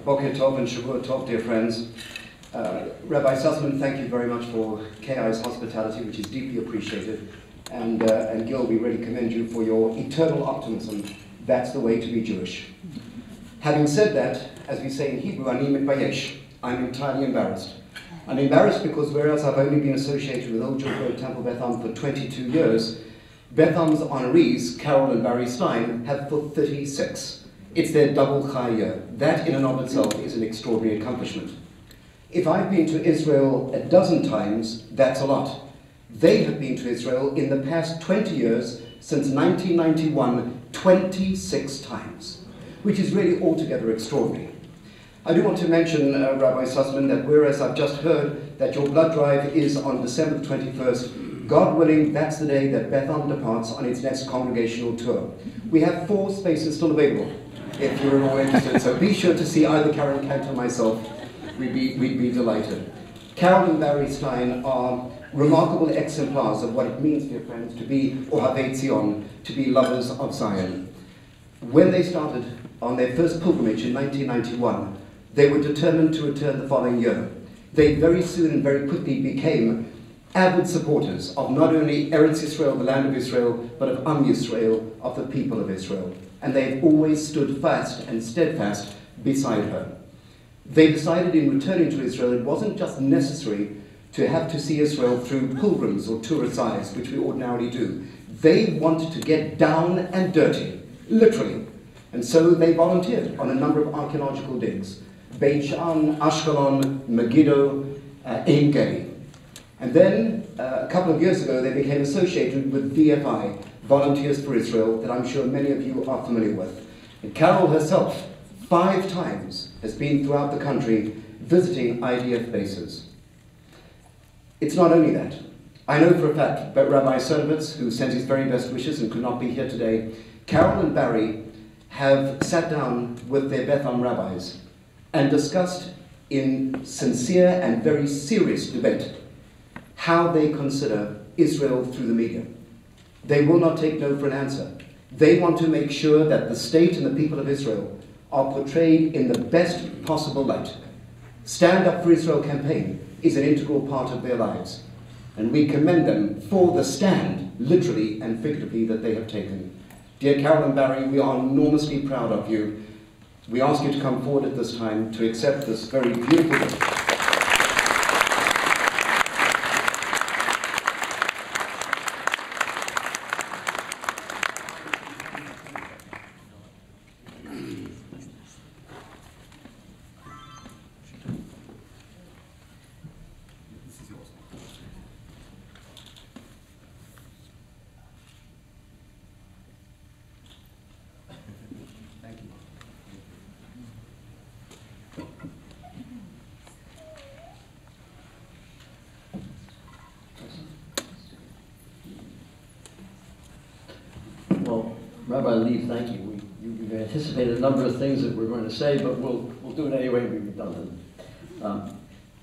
Boker Tov and Shavua Tov, dear friends. Rabbi Sussman, thank you very much for KI's hospitality, which is deeply appreciated. And Gil, we really commend you for your eternal optimism. That's the way to be Jewish. Having said that, as we say in Hebrew, ani mitbayesh, I'm entirely embarrassed. I'm embarrassed because whereas I've only been associated with Old Jewish Road Temple Beth Am for 22 years, Beth Am's honorees, Carol and Barry Stein, have for 36. It's their double chai year. That in and of itself is an extraordinary accomplishment. If I've been to Israel a dozen times, that's a lot. They have been to Israel in the past 20 years, since 1991, 26 times, which is really altogether extraordinary. I do want to mention, Rabbi Sussman, that whereas I've just heard that your blood drive is on December 21st, God willing, that's the day that Beth Am departs on its next congregational tour. We have 4 spaces still available, if you're at all interested, so be sure to see either Karen Kent or myself. We'd be delighted. Carol and Barry Stein are remarkable exemplars of what it means, dear friends, to be Ohavei Zion, to be lovers of Zion. When they started on their first pilgrimage in 1991, they were determined to return the following year. They very soon and very quickly became avid supporters of not only Eretz Israel, the land of Israel, but of Am Yisrael, of the people of Israel. And they've always stood fast and steadfast beside her. They decided in returning to Israel it wasn't just necessary to have to see Israel through pilgrims or tourist eyes, which we ordinarily do. They wanted to get down and dirty, literally. And so they volunteered on a number of archaeological digs. Beit Shan, Ashkelon, Megiddo, Ein Gedi. And then, a couple of years ago, they became associated with VFI, Volunteers for Israel, that I'm sure many of you are familiar with. And Carol herself, 5 times, has been throughout the country visiting IDF bases. It's not only that. I know for a fact that Rabbi Cernovitz, who sent his very best wishes and could not be here today, Carol and Barry have sat down with their Beth Am rabbis and discussed in sincere and very serious debate how they consider Israel through the media. They will not take no for an answer. They want to make sure that the state and the people of Israel are portrayed in the best possible light. Stand Up for Israel campaign is an integral part of their lives. And we commend them for the stand, literally and figuratively, that they have taken. Dear Carol and Barry, we are enormously proud of you. We ask you to come forward at this time to accept this very beautiful gift. Well, Rabbi Lee, thank you. You've anticipated a number of things that we're going to say, but we'll do it anyway. We've redundant.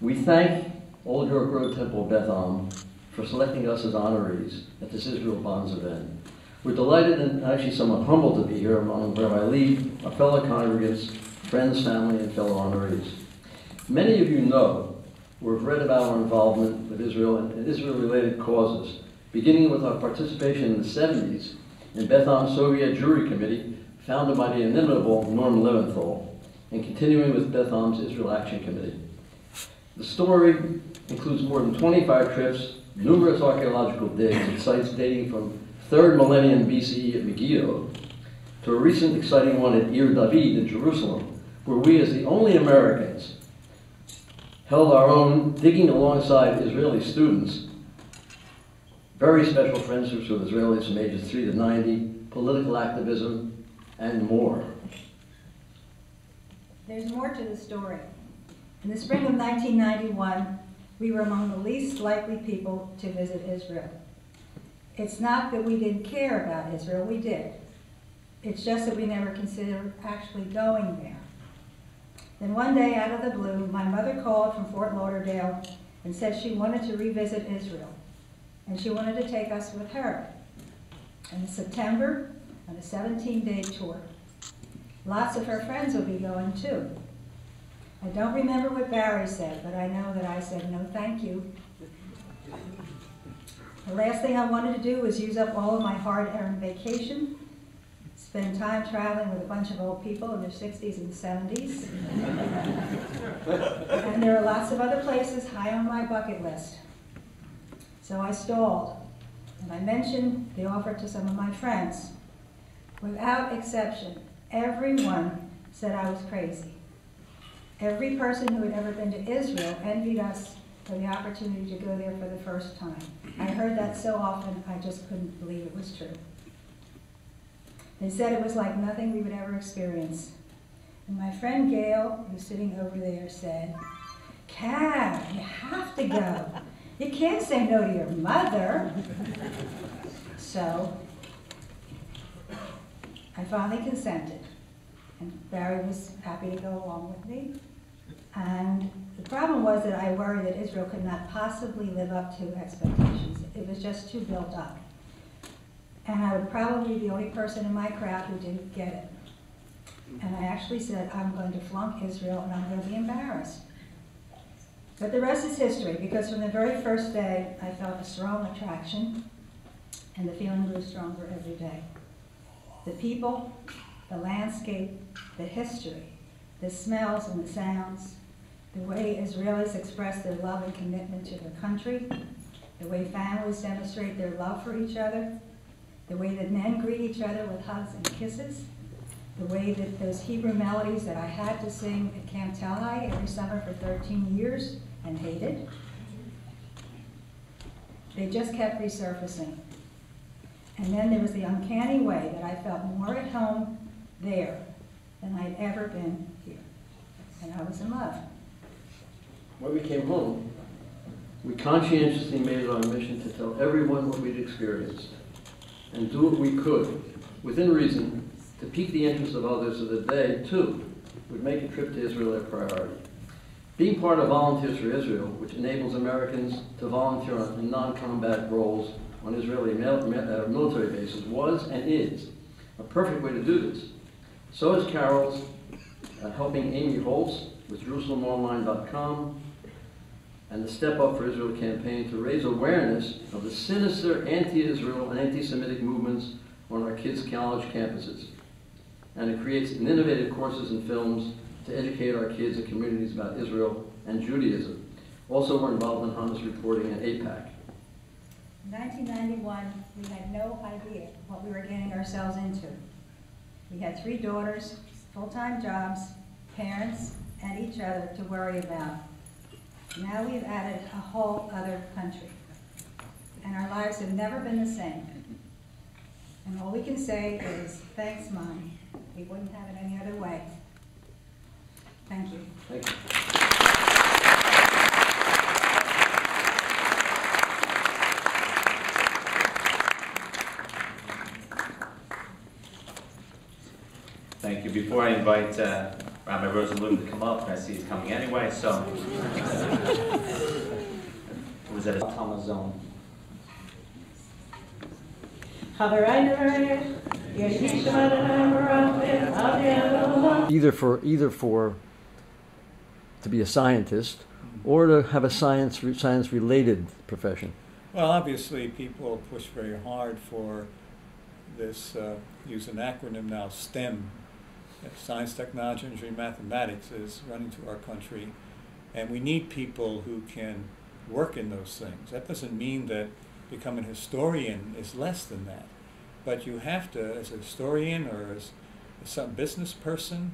We thank Old York Road Temple Beth Am for selecting us as honorees at this Israel Bonds event. We're delighted and actually somewhat humbled to be here among Rabbi Lee, our fellow congregants, friends, family, and fellow honorees. Many of you know or have read about our involvement with Israel and Israel-related causes, beginning with our participation in the 70s in Beth Am Soviet Jury Committee, founded by the inimitable Norm Leventhal, and continuing with Beth Am's Israel Action Committee. The story includes more than 25 trips, numerous archaeological digs at sites dating from 3rd millennium BCE at Megiddo to a recent exciting one at Ir David in Jerusalem, where we as the only Americans held our own, digging alongside Israeli students, very special friendships with Israelis from ages 3 to 90, political activism, and more. There's more to the story. In the spring of 1991, we were among the least likely people to visit Israel. It's not that we didn't care about Israel, we did. It's just that we never considered actually going there. Then one day, out of the blue, my mother called from Fort Lauderdale and said she wanted to revisit Israel, and she wanted to take us with her. In September, on a 17-day tour. Lots of her friends will be going too. I don't remember what Barry said, but I know that I said no thank you. The last thing I wanted to do was use up all of my hard-earned vacation, spend time traveling with a bunch of old people in their 60s and 70s. And there are lots of other places high on my bucket list. So I stalled, and I mentioned the offer to some of my friends. Without exception, everyone said I was crazy. Every person who had ever been to Israel envied us for the opportunity to go there for the first time. I heard that so often, I just couldn't believe it was true. They said it was like nothing we would ever experience. And my friend Gail, who's sitting over there, said, "Kat, you have to go. You can't say no to your mother." So I finally consented. And Barry was happy to go along with me. And the problem was that I worried that Israel could not possibly live up to expectations. It was just too built up. And I would probably be the only person in my crowd who didn't get it. And I actually said, I'm going to flunk Israel and I'm going to be embarrassed. But the rest is history, because from the very first day, I felt a strong attraction, and the feeling grew stronger every day. The people, the landscape, the history, the smells and the sounds, the way Israelis express their love and commitment to their country, the way families demonstrate their love for each other, the way that men greet each other with hugs and kisses, the way that those Hebrew melodies that I had to sing at Camp Telhai every summer for 13 years and hated, they just kept resurfacing. And then there was the uncanny way that I felt more at home there than I'd ever been here. And I was in love. When we came home, we conscientiously made it our mission to tell everyone what we'd experienced and do what we could, within reason, to pique the interest of others so that they, too, would make a trip to Israel a priority. Being part of Volunteers for Israel, which enables Americans to volunteer in non-combat roles on Israeli military bases, was and is a perfect way to do this. So is Carol's helping Amy Holtz with JerusalemOnline.com and the Step Up for Israel campaign to raise awareness of the sinister anti-Israel and anti-Semitic movements on our kids' college campuses. And it creates innovative courses and films to educate our kids and communities about Israel and Judaism. Also, we're involved in Hannah's reporting at AIPAC. In 1991, we had no idea what we were getting ourselves into. We had 3 daughters, full-time jobs, parents, and each other to worry about. Now we've added a whole other country, and our lives have never been the same. And all we can say is, thanks, Mom. We wouldn't have it any other way. Thank you. Thank you. Thank you. Before I invite Rabbi Rosenblum to come up, I see he's coming anyway, so. Was that a Tamazon? Either for to be a scientist or to have a science-related profession. Well, obviously, people push very hard for this, use an acronym now, STEM. Science, technology, engineering, mathematics is running to our country, and we need people who can work in those things. That doesn't mean that becoming a historian is less than that, but you have to, as a historian or as some business person,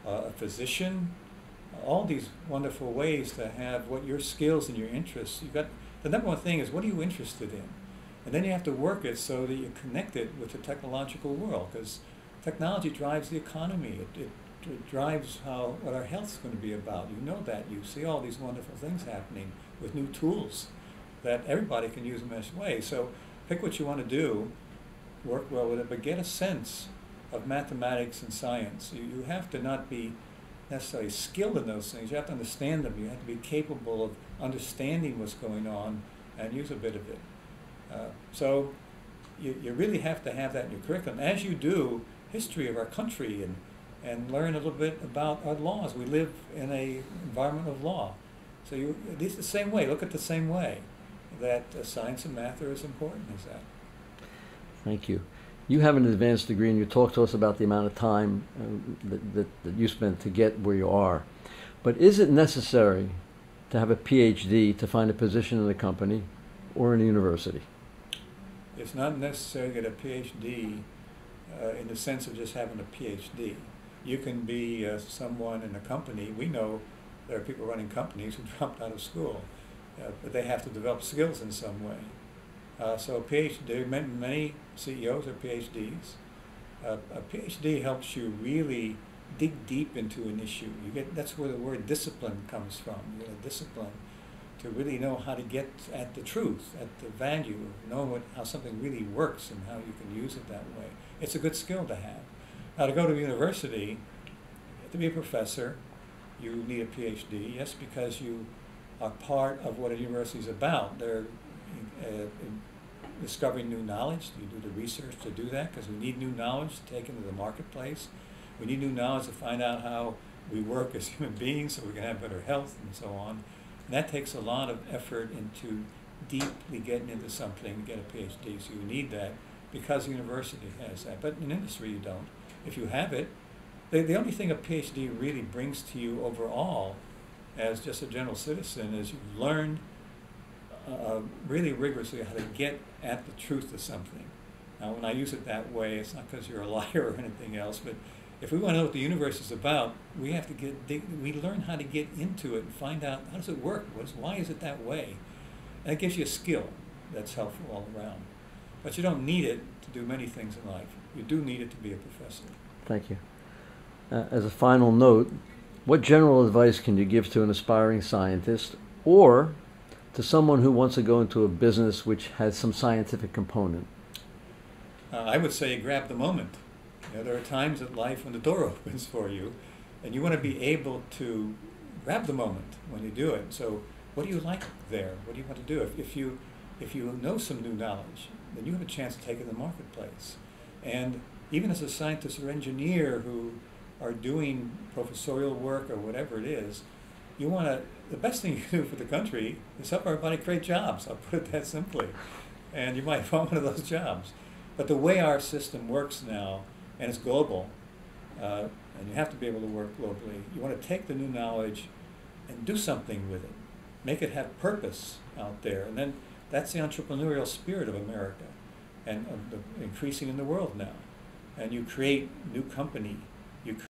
a physician, all these wonderful ways to have what your skills and your interests. You've got the number one thing is, what are you interested in, and then you have to work it so that you're connected with the technological world, because technology drives the economy. It drives what our health is going to be about. You know that. You see all these wonderful things happening with new tools that everybody can use in this way. So pick what you want to do, work well with it, but get a sense of mathematics and science. You have to not be necessarily skilled in those things. You have to understand them. You have to be capable of understanding what's going on and use a bit of it. So you really have to have that in your curriculum. As you do history of our country and and learn a little bit about our laws. We live in an environment of law. So it's the same way, look at the same way, that science and math are as important as that. Thank you. You have an advanced degree, and you talked to us about the amount of time that you spent to get where you are. But is it necessary to have a PhD to find a position in a company or in a university? It's not necessary to get a PhD in the sense of just having a PhD. You can be someone in a company. We know there are people running companies who dropped out of school, but they have to develop skills in some way. So a PhD, many CEOs are PhDs. A PhD helps you really dig deep into an issue. That's where the word discipline comes from. You get a discipline to really know how to get at the truth, at the value of knowing how something really works and how you can use it that way. It's a good skill to have. Now, to go to university, to be a professor, you need a PhD, yes, because you are part of what a university is about. They're discovering new knowledge. You do the research to do that, because we need new knowledge to take into the marketplace. We need new knowledge to find out how we work as human beings so we can have better health and so on. And that takes a lot of effort into deeply getting into something to get a PhD. So you need that because the university has that. But in industry, you don't. If you have it, the only thing a PhD really brings to you overall as just a general citizen is you've learned really rigorously how to get at the truth of something. Now, when I use it that way, it's not because you're a liar or anything else, but if we want to know what the universe is about, we have to we learn how to get into it and find out how does it work, why is it that way? And it gives you a skill that's helpful all around. But you don't need it to do many things in life. You do need it to be a professor. Thank you. As a final note, what general advice can you give to an aspiring scientist or to someone who wants to go into a business which has some scientific component? I would say grab the moment. There are times in life when the door opens for you, and you want to be able to grab the moment when you do it. So what do you like there? What do you want to do? If you know some new knowledge, then you have a chance to take it in the marketplace. And even as a scientist or engineer who are doing professorial work or whatever it is, the best thing you can do for the country is help everybody create jobs. I'll put it that simply. And you might want one of those jobs. But the way our system works now, and it's global, and you have to be able to work globally, you want to take the new knowledge and do something with it. Make it have purpose out there. And then that's the entrepreneurial spirit of America and of increasing in the world now. And you create new company